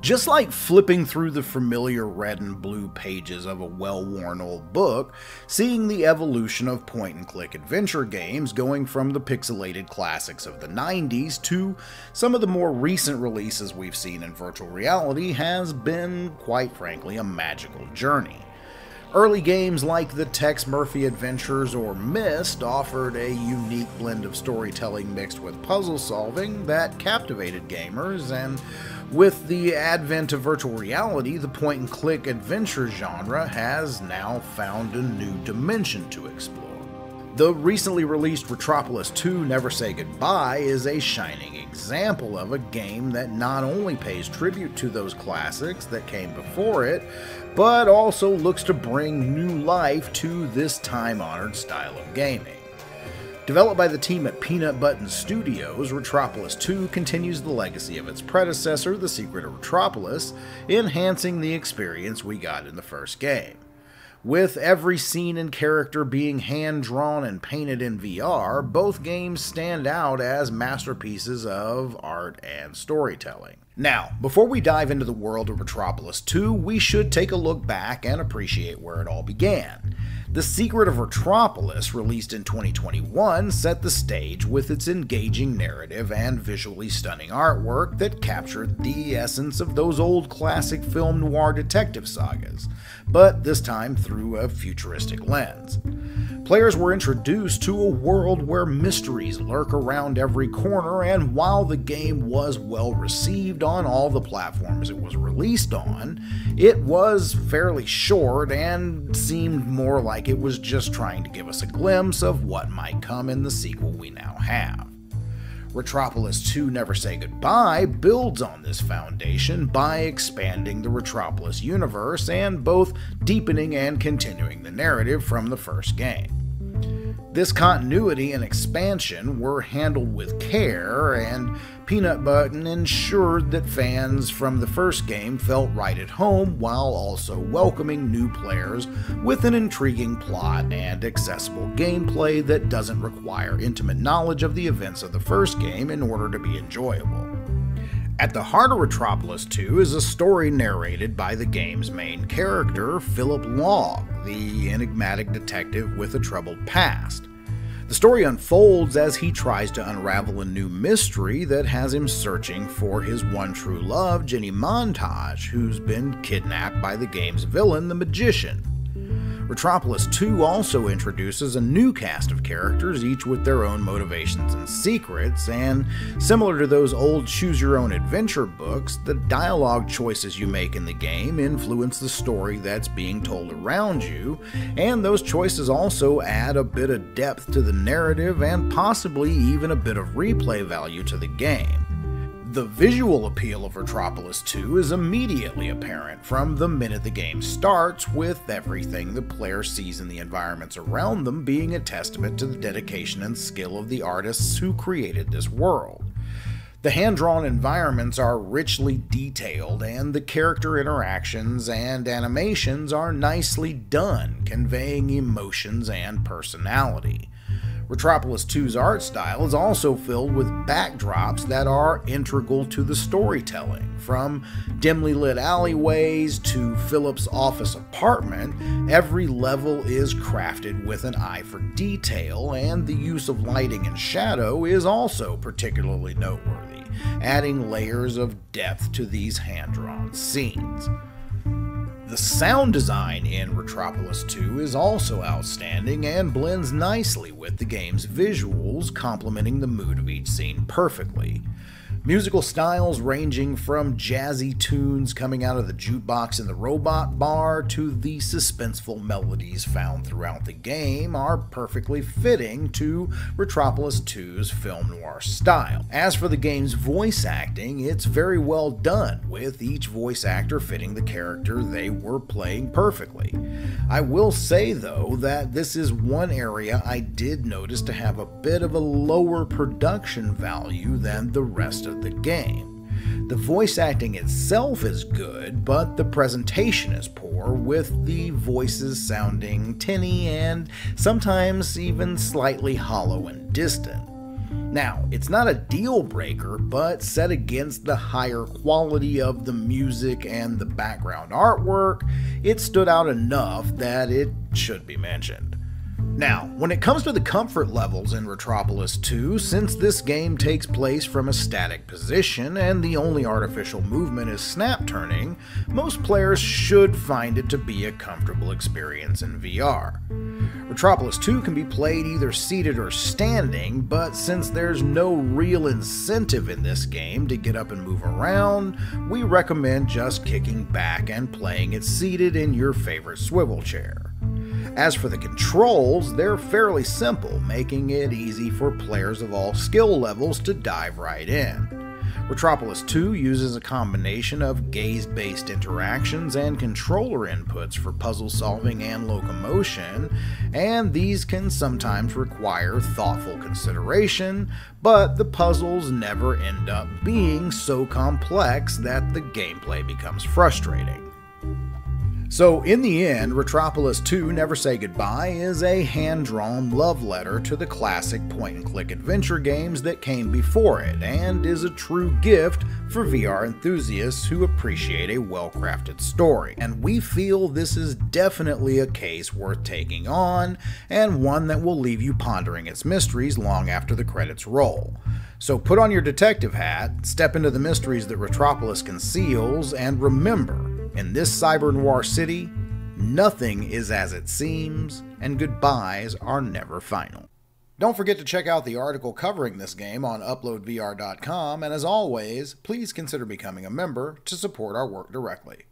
Just like flipping through the familiar red and blue pages of a well-worn old book, seeing the evolution of point-and-click adventure games going from the pixelated classics of the 90s to some of the more recent releases we've seen in virtual reality has been, quite frankly, a magical journey. Early games like the Tex Murphy Adventures or Myst offered a unique blend of storytelling mixed with puzzle solving that captivated gamers, and with the advent of virtual reality, the point-and-click adventure genre has now found a new dimension to explore. The recently released Retropolis 2 Never Say Goodbye is a shining example of a game that not only pays tribute to those classics that came before it, but also looks to bring new life to this time-honored style of gaming. Developed by the team at Peanut Button Studios, Retropolis 2 continues the legacy of its predecessor, The Secret of Retropolis, enhancing the experience we got in the first game. With every scene and character being hand-drawn and painted in VR, both games stand out as masterpieces of art and storytelling. Now, before we dive into the world of Retropolis 2, we should take a look back and appreciate where it all began. The Secret of Retropolis, released in 2021, set the stage with its engaging narrative and visually stunning artwork that captured the essence of those old classic film noir detective sagas, but this time through a futuristic lens. Players were introduced to a world where mysteries lurk around every corner, and while the game was well received on all the platforms it was released on, it was fairly short and seemed more like it was just trying to give us a glimpse of what might come in the sequel we now have. Retropolis 2 Never Say Goodbye builds on this foundation by expanding the Retropolis universe and both deepening and continuing the narrative from the first game. This continuity and expansion were handled with care, and Peanut Button ensured that fans from the first game felt right at home while also welcoming new players with an intriguing plot and accessible gameplay that doesn't require intimate knowledge of the events of the first game in order to be enjoyable. At the heart of Retropolis 2 is a story narrated by the game's main character, Philip Log, the enigmatic detective with a troubled past. The story unfolds as he tries to unravel a new mystery that has him searching for his one true love, Jenny Montage, who's been kidnapped by the game's villain, the Magician. Retropolis 2 also introduces a new cast of characters, each with their own motivations and secrets, and similar to those old choose-your-own-adventure books, the dialogue choices you make in the game influence the story that's being told around you, and those choices also add a bit of depth to the narrative and possibly even a bit of replay value to the game. The visual appeal of Retropolis 2 is immediately apparent from the minute the game starts, with everything the player sees in the environments around them being a testament to the dedication and skill of the artists who created this world. The hand-drawn environments are richly detailed, and the character interactions and animations are nicely done, conveying emotions and personality. Retropolis 2's art style is also filled with backdrops that are integral to the storytelling. From dimly lit alleyways to Philip's office apartment, every level is crafted with an eye for detail, and the use of lighting and shadow is also particularly noteworthy, adding layers of depth to these hand-drawn scenes. The sound design in Retropolis 2 is also outstanding and blends nicely with the game's visuals, complementing the mood of each scene perfectly. Musical styles ranging from jazzy tunes coming out of the jukebox in the robot bar to the suspenseful melodies found throughout the game are perfectly fitting to Retropolis 2's film noir style. As for the game's voice acting, it's very well done, with each voice actor fitting the character they were playing perfectly. I will say though that this is one area I did notice to have a bit of a lower production value than the rest of the game. The voice acting itself is good, but the presentation is poor, with the voices sounding tinny and sometimes even slightly hollow and distant. Now, it's not a deal breaker, but set against the higher quality of the music and the background artwork, it stood out enough that it should be mentioned. Now, when it comes to the comfort levels in Retropolis 2, since this game takes place from a static position and the only artificial movement is snap turning, most players should find it to be a comfortable experience in VR. Retropolis 2 can be played either seated or standing, but since there's no real incentive in this game to get up and move around, we recommend just kicking back and playing it seated in your favorite swivel chair. As for the controls, they're fairly simple, making it easy for players of all skill levels to dive right in. Retropolis 2 uses a combination of gaze-based interactions and controller inputs for puzzle solving and locomotion, and these can sometimes require thoughtful consideration, but the puzzles never end up being so complex that the gameplay becomes frustrating. So in the end, Retropolis 2 Never Say Goodbye is a hand-drawn love letter to the classic point-and-click adventure games that came before it, and is a true gift for VR enthusiasts who appreciate a well-crafted story. And we feel this is definitely a case worth taking on, and one that will leave you pondering its mysteries long after the credits roll. So put on your detective hat, step into the mysteries that Retropolis conceals, and remember, in this cyber noir city, nothing is as it seems, and goodbyes are never final. Don't forget to check out the article covering this game on UploadVR.com, and as always, please consider becoming a member to support our work directly.